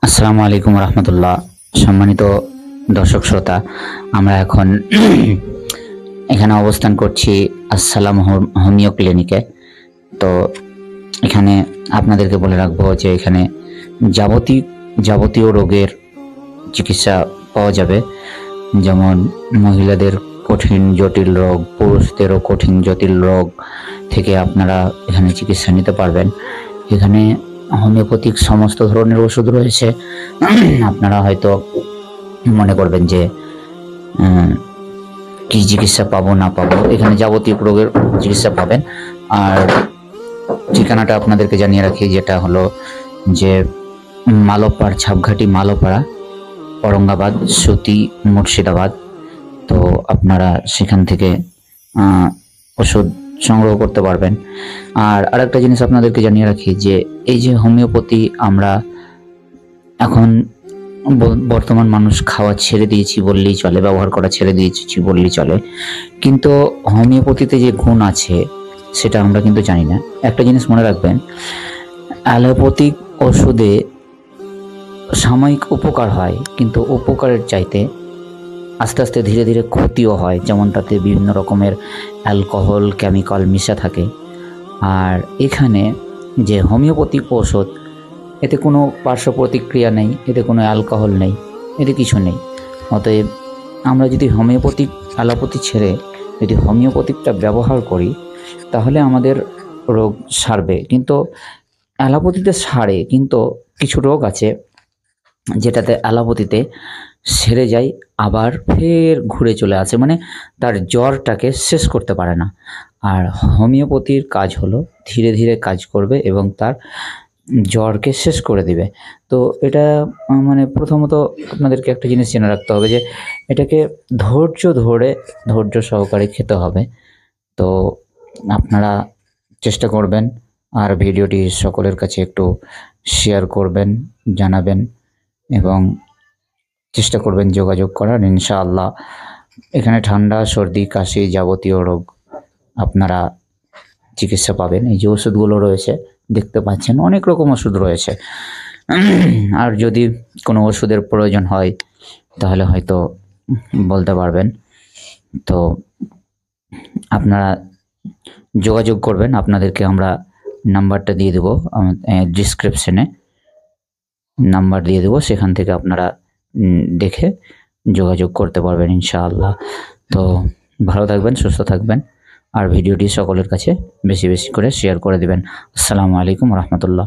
আসসালামু আলাইকুম রহমতুল্লাহ। সম্মানিত দর্শক শ্রোতা, আমরা এখন এখানে অবস্থান করছি আসসালাম হোমিও ক্লিনিকে। তো এখানে আপনাদেরকে বলে রাখবো যে এখানে যাবতীয় রোগের চিকিৎসা পাওয়া যাবে, যেমন মহিলাদের কঠিন জটিল রোগ, পুরুষদেরও কঠিন জটিল রোগ থেকে আপনারা এখানে চিকিৎসা নিতে পারবেন। এখানে হোমিওপ্যাথিক সমস্ত ধরনের ওষুধ রয়েছে। আপনারা হয়তো মনে করবেন যে কি চিকিৎসা পাবো না পাবো, এখানে যাবতীয় রোগের চিকিৎসা পাবেন। আর ঠিকানাটা আপনাদেরকে জানিয়ে রাখি, যেটা হলো যে মালপাড়, ছাপঘাটি মালপাড়া, औरंगाबाद সুতি, মুর্শিদাবাদ। তো আপনারা সেখান থেকে ওষুধ সংগ্রহ করতে পারবেন। আর আরেকটা জিনিস আপনাদেরকে জানিয়ে রাখি যে এই যে হোমিওপ্যাথি আমরা এখন বর্তমান মানুষ খাওয়া ছেড়ে দিয়েছি বললেই চলে, ব্যবহার করা ছেড়ে দিয়েছি বললেই চলে, কিন্তু হোমিওপ্যাথিতে যে গুণ আছে সেটা আমরা কিন্তু জানি না। একটা জিনিস মনে রাখবেন, অ্যালোপ্যাথিক ওষুধে সাময়িক উপকার হয়, কিন্তু উপকারের চাইতে আস্তে আস্তে ধীরে ধীরে ক্ষতিও হয়, যেমন তাতে বিভিন্ন রকমের অ্যালকোহল, কেমিক্যাল মিশা থাকে। আর এখানে যে হোমিওপ্যাথিক ওষুধ, এতে কোনো পার্শ্ব প্রতিক্রিয়া নেই, এতে কোনো অ্যালকোহল নেই, এতে কিছু নেই। অতএব আমরা যদি অ্যালোপ্যাথি ছেড়ে যদি হোমিওপ্যাথিকটা ব্যবহার করি তাহলে আমাদের রোগ সারবে। কিন্তু অ্যালোপ্যাথিতে সারে, কিন্তু কিছু রোগ আছে যেটাতে অ্যালোপ্যাথিতে সেরে যায়, আবার ফের ঘুরে চলে আসে, মানে তার জ্বরটাকে শেষ করতে পারে না। আর হোমিওপ্যাথির কাজ হলো ধীরে ধীরে কাজ করবে এবং তার জ্বরকে শেষ করে দিবে। তো এটা মানে প্রথমত আপনাদেরকে একটা জিনিস জেনে রাখতে হবে যে এটাকে ধৈর্য সহকারে খেতে হবে। তো আপনারা চেষ্টা করবেন, আর ভিডিওটি সকলের কাছে একটু শেয়ার করবেন, জানাবেন এবং চেষ্টা করবেন যোগাযোগ করার। ইনশাআল্লাহ এখানে ঠান্ডা, সর্দি, কাশি যাবতীয় রোগ আপনারা চিকিৎসা পাবেন। এই যে ওষুধগুলো রয়েছে দেখতে পাচ্ছেন, অনেক রকম ওষুধ রয়েছে। আর যদি কোনো ওষুধের প্রয়োজন হয় তাহলে হয়তো বলতে পারবেন। তো আপনারা যোগাযোগ করবেন, আপনাদেরকে আমরা নাম্বারটা দিয়ে দেবো, ডিসক্রিপশনে নাম্বার দিয়ে দেবো, সেখান থেকে আপনারা দেখে যোগাযোগ করতে পারবেন ইনশাআল্লাহ। তো ভালো থাকবেন, সুস্থ থাকবেন, আর ভিডিওটি সকলের কাছে বেশি বেশি করে শেয়ার করে দেবেন। আসসালামু আলাইকুম রহমতুল্লাহ।